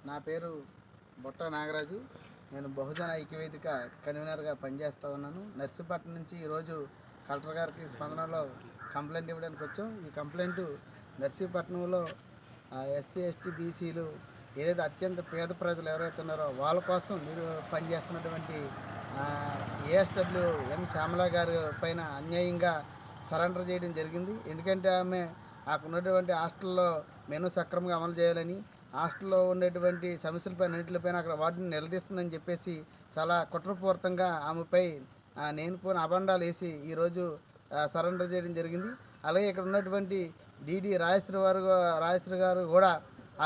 నా పేరు బొట్ట నాగరాజు. నేను బహుజన ఐక్యవేదిక కన్వీనర్గా పనిచేస్తూ ఉన్నాను. నర్సీపట్నం నుంచి ఈరోజు కలెక్టర్ గారికి స్పందనలో కంప్లైంట్ ఇవ్వడానికి వచ్చాం. ఈ కంప్లైంట్ నర్సీపట్నంలో ఎస్సీ ఎస్టీ బీసీలు ఏదైతే అత్యంత పేద ప్రజలు ఎవరైతే ఉన్నారో వాళ్ళ కోసం మీరు పనిచేస్తున్నటువంటి ఏఎస్డబ్ల్యూ ఎన్ శ్యామల గారి పైన అన్యాయంగా సరెండర్ చేయడం జరిగింది. ఎందుకంటే ఆమె అక్కడ ఉన్నటువంటి హాస్టల్లో మెనూ సక్రమంగా అమలు చేయాలని, హాస్టల్లో ఉండేటువంటి సమస్యలపైన అన్నింటిపైన అక్కడ వాటిని నిలదీస్తుందని చెప్పేసి చాలా కుట్రపూరితంగా ఆమెపై నేను పోయిన అబండాలు వేసి ఈరోజు సరెండర్ చేయడం జరిగింది. అలాగే ఇక్కడ ఉన్నటువంటి డిడి రాజేశ్వరి గారు కూడా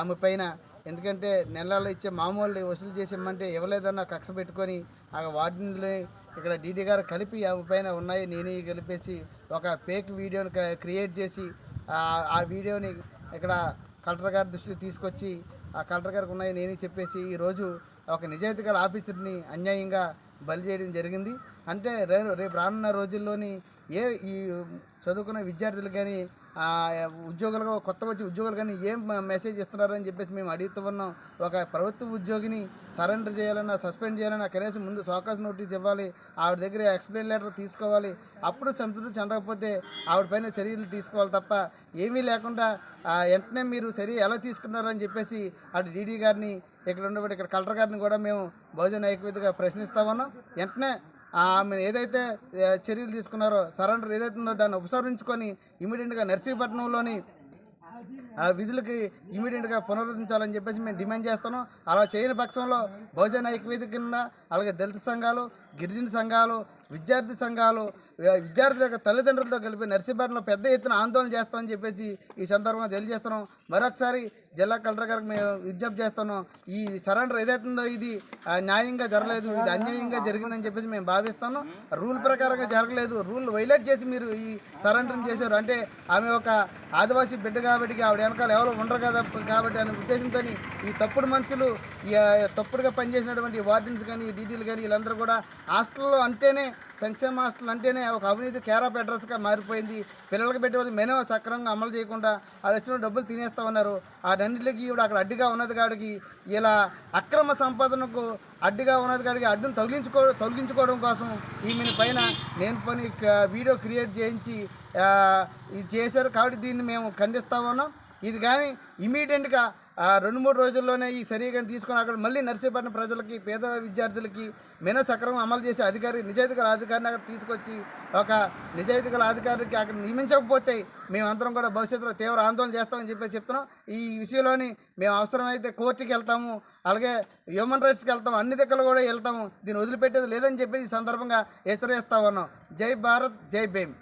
ఆమె పైన, ఎందుకంటే నెలల్లో ఇచ్చే మామూలు వసూలు చేసి ఇమ్మంటే ఇవ్వలేదన్న కక్ష పెట్టుకొని ఆ వార్డుని ఇక్కడ డీడీ గారు కలిపి ఆమె పైన ఉన్నాయి నేనే కలిపేసి ఒక ఫేక్ వీడియోని క్రియేట్ చేసి ఆ వీడియోని ఇక్కడ కలెక్టర్ గారి దృష్టికి తీసుకొచ్చి ఆ కలెక్టర్ గారికి ఉన్నాయి నేనే చెప్పేసి ఈరోజు ఒక నిజాయితీ గల ఆఫీసర్ని అన్యాయంగా బలి చేయడం జరిగింది. అంటే రేపు రానున్న రోజుల్లోని ఈ చదువుకున్న విద్యార్థులు కానీ ఉద్యోగులుగా కొత్త వచ్చి ఉద్యోగులు కానీ ఏం మెసేజ్ ఇస్తున్నారని చెప్పేసి మేము అడుగుతూ ఉన్నాం. ఒక ప్రభుత్వ ఉద్యోగిని సరెండర్ చేయాలన్నా, సస్పెండ్ చేయాలన్నా కనీసం ముందు సోకాస్ నోటీస్ ఇవ్వాలి, ఆవిడ దగ్గర ఎక్స్ప్లెయిన్ లెటర్ తీసుకోవాలి. అప్పుడు సంతృప్తి చెందకపోతే ఆవిడ పైన చర్యలు తీసుకోవాలి తప్ప ఏమీ లేకుండా వెంటనే మీరు చర్య ఎలా తీసుకున్నారని చెప్పేసి అటు డీడీ గారిని ఇక్కడ కలెక్టర్ గారిని కూడా మేము బహుజన ఐక్యవేదికగా ప్రశ్నిస్తా ఉన్నాం. వెంటనే ఆమె ఏదైతే చర్యలు తీసుకున్నారో సరెండర్ ఏదైతే ఉందో దాన్ని ఉపసంహరించుకొని ఇమీడియట్గా నర్సీపట్నంలోని విధులకి ఇమీడియట్గా పునరుద్ధరించాలని చెప్పేసి మేము డిమాండ్ చేస్తున్నాం. అలా చేయని పక్షంలో బహుజన ఐక్యవేదిక కింద అలాగే దళిత సంఘాలు, గిరిజన సంఘాలు, విద్యార్థి సంఘాలు, విద్యార్థుల యొక్క తల్లిదండ్రులతో కలిపి నర్సీపట్నంలో పెద్ద ఎత్తున ఆందోళన చేస్తామని చెప్పేసి ఈ సందర్భంగా తెలియజేస్తున్నాం. మరొకసారి జిల్లా కలెక్టర్ గారికి మేము విజ్ఞప్తి చేస్తున్నాం. ఈ సరెండర్ ఏదైతుందో ఇది న్యాయంగా జరగలేదు, ఇది అన్యాయంగా జరిగిందని చెప్పేసి మేము భావిస్తున్నాం. రూల్ ప్రకారంగా జరగలేదు, రూల్ వైలేట్ చేసి మీరు ఈ సరెండర్ని చేశారు. అంటే ఆమె ఒక ఆదివాసీ బిడ్డ కాబట్టి ఆవిడ వెనకాల ఎవరు ఉండరు కదా కాబట్టి అనే ఉద్దేశంతో ఈ తప్పుడు మనుషులు, ఈ తప్పుడుగా పనిచేసినటువంటి వార్డెన్స్ కానీ డీటీలు కానీ వీళ్ళందరూ కూడా హాస్టల్లో అంటేనే, సంక్షేమ హాస్టల్ అంటేనే ఒక అవినీతి కేర్ ఆఫ్ అడ్రస్గా మారిపోయింది. పిల్లలకి పెట్టే మెనూ సక్రమంగా అమలు చేయకుండా వాళ్ళు వచ్చిన డబ్బులు తినేస్తూ ఉన్నారు. ఆ రెండింటికి ఇప్పుడు అక్కడ అడ్డుగా ఉన్నది కాడికి ఇలా అక్రమ సంపాదనకు అడ్డుగా ఉన్నది కాడికి అడ్డును తొలగించుకోవడం కోసం ఈమెని పైన నేను పని వీడియో క్రియేట్ చేయించి ఇది చేశారు. కాబట్టి దీన్ని మేము ఖండిస్తూ ఉన్నాం. ఇది కానీ ఇమీడియట్గా 2-3 రోజుల్లోనే ఈ సరిగా తీసుకొని అక్కడ మళ్ళీ నర్సీపట్నం ప్రజలకి, పేద విద్యార్థులకి మెనూ సక్రమం అమలు చేసే నిజాయితీ గల అధికారిని అక్కడ తీసుకొచ్చి ఒక నిజాయితీ గల అధికారికి అక్కడ నియమించకపోతే మేమందరం కూడా భవిష్యత్తులో తీవ్ర ఆందోళన చేస్తామని చెప్పేసి చెప్తున్నాం. ఈ విషయంలోని మేము అవసరమైతే కోర్టుకి వెళ్తాము, అలాగే హ్యూమన్ రైట్స్కి వెళ్తాము, అన్ని దగ్గరలో కూడా వెళ్తాము. దీన్ని వదిలిపెట్టేది లేదని చెప్పి ఈ సందర్భంగా హెచ్చరిస్తా ఉన్నాం. జై భారత్, జై భీమ్.